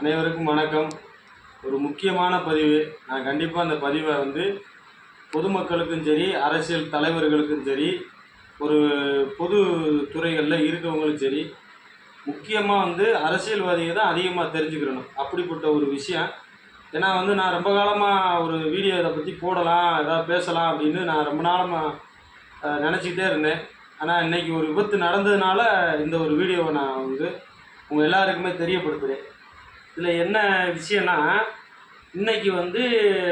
அனைவருக்கும் வணக்கம். ஒரு முக்கியமான பதிவு. நான் கண்டிப்பாக அந்த பதிவை பொதுமக்களுக்கும் சரி, அரசியல் தலைவர்களுக்கும் சரி, ஒரு பொது துறைகளில் இருக்கவங்களும் சரி, முக்கியமாக அரசியல்வாதியை தான் அதிகமாக தெரிஞ்சுக்கிறணும். அப்படிப்பட்ட ஒரு விஷயம். ஏன்னா நான் ரொம்ப காலமாக ஒரு வீடியோ இதை பற்றி போடலாம், ஏதாவது பேசலாம் அப்படின்னு நான் ரொம்ப நாளமாக நினச்சிக்கிட்டே இருந்தேன். ஆனால் இன்றைக்கி ஒரு விபத்து நடந்ததுனால இந்த ஒரு வீடியோவை நான் உங்கள் எல்லாருக்குமே தெரியப்படுத்துகிறேன். இதில் என்ன விஷயம்னா, இன்றைக்கி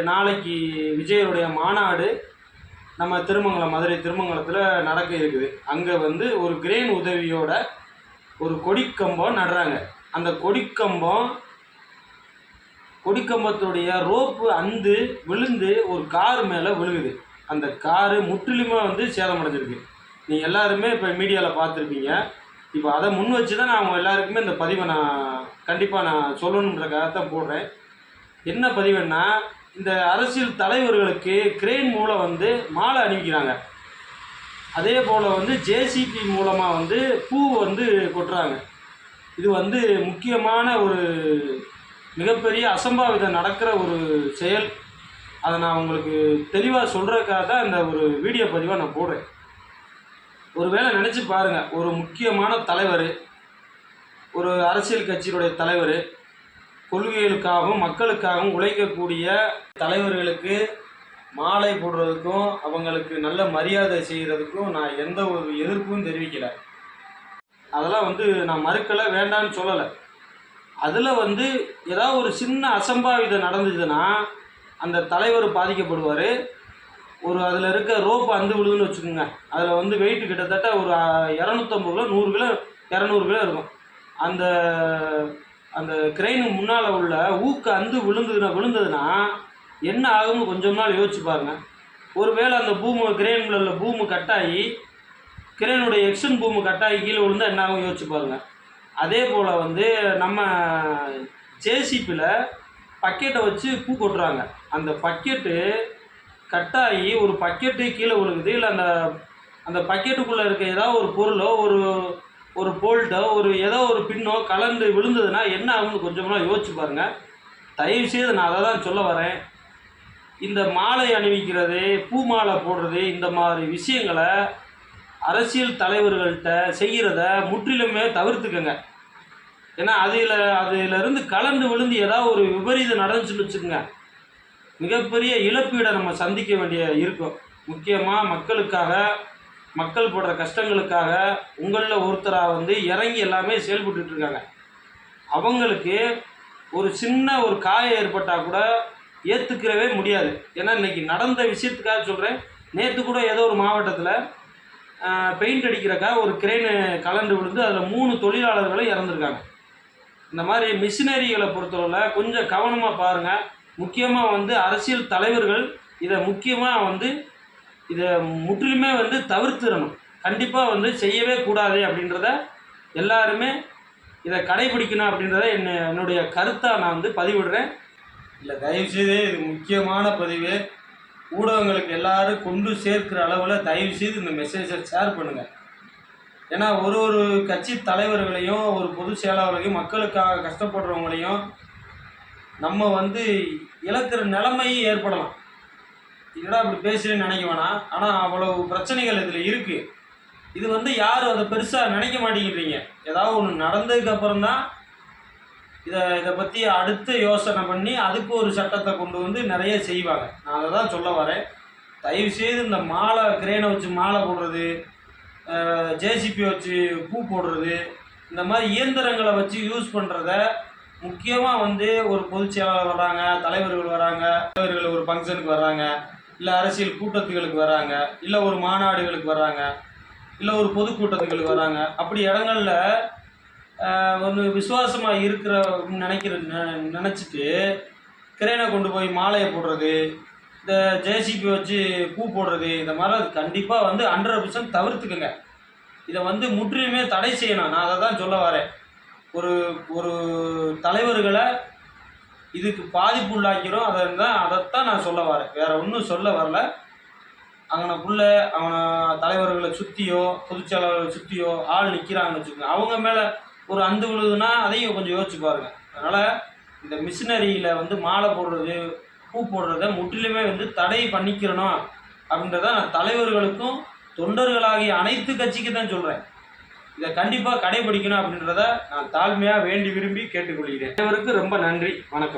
நாளைக்கு விஜயோடைய மாநாடு நம்ம திருமங்கலம், மதுரை திருமங்கலத்தில் நடக்க இருக்குது. அங்கே ஒரு கிரேன் உதவியோட ஒரு கொடிக்கம்பம் நடுறாங்க. அந்த கொடிக்கம்பத்துடைய ரோப்பு விழுந்து ஒரு கார் மேலே விழுகுது. அந்த காரு முற்றிலுமே சேதமடைஞ்சிருக்கு. நீங்கள் எல்லாருமே இப்போ மீடியாவில் பார்த்துருப்பீங்க. இப்போ அதை முன் வச்சு தான் நான் அவங்க எல்லாருக்குமே இந்த பதிவை நான் கண்டிப்பாக நான் சொல்லணுன்றக்காக தான் போடுறேன். என்ன பதிவுன்னா, இந்த அரசியல் தலைவர்களுக்கு கிரேன் மூலம் மாலை அணிவிக்கிறாங்க. அதே போல் ஜேசிபி மூலமாக பூ கொட்டுறாங்க. இது முக்கியமான ஒரு மிகப்பெரிய அசம்பாவிதம் நடக்கிற ஒரு செயல். அதை நான் உங்களுக்கு தெளிவாக சொல்கிறதுக்காக தான் இந்த ஒரு வீடியோ பதிவாக நான் போடுறேன். ஒரு வேளை நினச்சி பாருங்கள், ஒரு முக்கியமான தலைவர், ஒரு அரசியல் கட்சியினுடைய தலைவர், கொள்கைகளுக்காகவும் மக்களுக்காகவும் உழைக்கக்கூடிய தலைவர்களுக்கு மாலை போடுறதுக்கும் அவங்களுக்கு நல்ல மரியாதை செய்கிறதுக்கும் நான் எந்த ஒரு எதிர்ப்பும் தெரிவிக்கலை. அதெல்லாம் நான் மறுக்கலை, வேண்டான்னு சொல்லலை. அதில் ஏதாவது ஒரு சின்ன அசம்பாவிதம் நடந்துச்சுன்னா அந்த தலைவர் பாதிக்கப்படுவார். அதில் இருக்க ரோப்பு விழுதுன்னு வச்சுக்கோங்க. அதில் வெயிட்டு கிட்டத்தட்ட ஒரு 250 கிலோ, 100 கிலோ, 200 கிலோ இருக்கும். அந்த அந்த கிரெயினுக்கு முன்னால் உள்ள ஊக்கு விழுந்ததுன்னா என்ன ஆகும்னு கொஞ்சம் நாள் யோசிச்சு பாருங்கள். ஒருவேளை அந்த கிரெயினில் உள்ள பூமு கட்டாகி, கிரெயினுடைய எக்ஷன் பூமு கட்டாகி கீழே விழுந்தால் என்ன ஆகும் யோசிச்சு பாருங்கள். அதே போல் நம்ம ஜேசிபியில் பக்கெட்டை வச்சு பூ கொட்டுறாங்க. அந்த பக்கெட்டு கட்டாகி ஒரு பக்கெட்டு கீழே விழுகுது. இல்லை அந்த பக்கெட்டுக்குள்ளே இருக்க ஏதாவது ஒரு பொருளோ, ஒரு போல்ட்டோ, ஏதோ ஒரு பின்னோ கலந்து விழுந்ததுன்னா என்ன ஆகும்னு கொஞ்சமாக யோசிச்சு பாருங்கள். தயவுசெய்து நான் அதை தான் சொல்ல வரேன். இந்த மாலை அணிவிக்கிறது, பூ மாலை போடுறது, இந்த மாதிரி விஷயங்களை அரசியல் தலைவர்கள்ட்ட செய்கிறத முற்றிலுமே தவிர்த்துக்கங்க. ஏன்னா அதிலிருந்து கலந்து விழுந்து ஏதாவது ஒரு விபரீதம் நடந்துச்சுன்னு வச்சுக்கோங்க, மிகப்பெரிய இழப்பீடை நம்ம சந்திக்க வேண்டிய இருக்கும். முக்கியமாக மக்களுக்காக, மக்கள் போடுற கஷ்டங்களுக்காக உங்களில் ஒருத்தராக இறங்கி எல்லாமே செயல்பட்டுருக்காங்க. அவங்களுக்கு ஒரு சின்ன ஒரு காயம் ஏற்பட்டால் கூட ஏற்றுக்கிறவே முடியாது. ஏன்னா இன்றைக்கி நடந்த விஷயத்துக்காக சொல்கிறேன். நேற்று கூட ஏதோ ஒரு மாவட்டத்தில் பெயிண்ட் அடிக்கிறக்காக ஒரு கிரெயின் கலந்து விழுந்து அதில் 3 தொழிலாளர்களும் இறந்துருக்காங்க. இந்த மாதிரி மிஷினரிகளை பொறுத்தவரை கொஞ்சம் கவனமாக பாருங்கள். முக்கியமாக அரசியல் தலைவர்கள் இதை முக்கியமாக இதை முற்றிலுமே தவிர்த்திடணும். கண்டிப்பாக செய்யவே கூடாது அப்படின்றத எல்லாருமே இதை கடைபிடிக்கணும் அப்படின்றத என்னுடைய கருத்தாக நான் பதிவிடுறேன். இல்லை, தயவுசெய்து இது முக்கியமான பதிவு. ஊடகங்களுக்கு எல்லோரும் கொண்டு சேர்க்கிற அளவில் தயவுசெய்து இந்த மெசேஜை ஷேர் பண்ணுங்கள். ஏன்னா ஒரு கட்சி தலைவர்களையும், ஒரு பொதுச் செயலாளர்களையும், மக்களுக்காக கஷ்டப்படுறவங்களையும் நம்ம இழக்கிற நிலைமையும் ஏற்படலாம். என்னடா அப்படி பேசுகிறேன்னு நினைக்க வேணாம். ஆனால் அவ்வளவு பிரச்சனைகள் இதில் இருக்குது. இது யாரும் அதை பெருசாக நினைக்க மாட்டேங்கிறீங்க. ஏதாவது ஒன்று நடந்ததுக்கப்புறம் தான் இதை பற்றி அடுத்து யோசனை பண்ணி அதுக்கு ஒரு சட்டத்தை கொண்டு நிறைய செய்வாங்க. நான் அதை தான் சொல்ல வரேன். தயவுசெய்து இந்த கிரேனை வச்சு மாலை போடுறது, ஜேசிபி வச்சு பூ போடுறது, இந்த மாதிரி இயந்திரங்களை வச்சு யூஸ் பண்ணுறத முக்கியமாக ஒரு பொதுச் செயலாளர் வர்றாங்க, தலைவர்கள் வராங்க, தலைவர்கள் ஒரு ஃபங்க்ஷனுக்கு வர்றாங்க, இல்லை அரசியல் கூட்டத்துகளுக்கு வராங்க, இல்லை ஒரு மாநாடுகளுக்கு வராங்க, இல்லை ஒரு பொதுக்கூட்டத்துகளுக்கு வராங்க. அப்படி இடங்களில் விசுவாசமாக நினச்சிட்டு கிரேனை கொண்டு போய் மாலையை போடுறது, இந்த ஜேசிபி வச்சு பூ போடுறது, இந்த மாதிரி அது கண்டிப்பாக 100% தவிர்த்துக்குங்க. இதை முற்றிலுமே தடை செய்யணும். நான் அதை தான் சொல்ல வரேன். ஒரு தலைவர்களை இதுக்கு பாதிப்பு உள்ளாக்கிறோம். அதைத்தான் நான் சொல்ல வரேன். வேறு ஒன்றும் சொல்ல வரல. அவனை தலைவர்களை சுற்றியோ, பொதுச்செயலாளர்களை சுற்றியோ ஆள் நிற்கிறாங்கன்னு வச்சுக்கோங்க. அவங்க மேலே ஒரு விழுதுன்னா அதையும் கொஞ்சம் யோசிச்சு பாருங்கள். அதனால் இந்த மிஷினரியில் வந்து மாலை போடுறது, பூ போடுறத முற்றிலுமே வந்து தடை பண்ணிக்கிறணும் அப்படின்றத நான் தலைவர்களுக்கும் தொண்டர்களாகிய அனைத்து கட்சிக்கு தான் சொல்கிறேன். இதை கண்டிப்பாக கடைபிடிக்கணும் அப்படின்றத நான் தாழ்மையாக வேண்டி விரும்பி கேட்டுக்கொள்கிறேன். அனைவருக்கும் ரொம்ப நன்றி. வணக்கம்.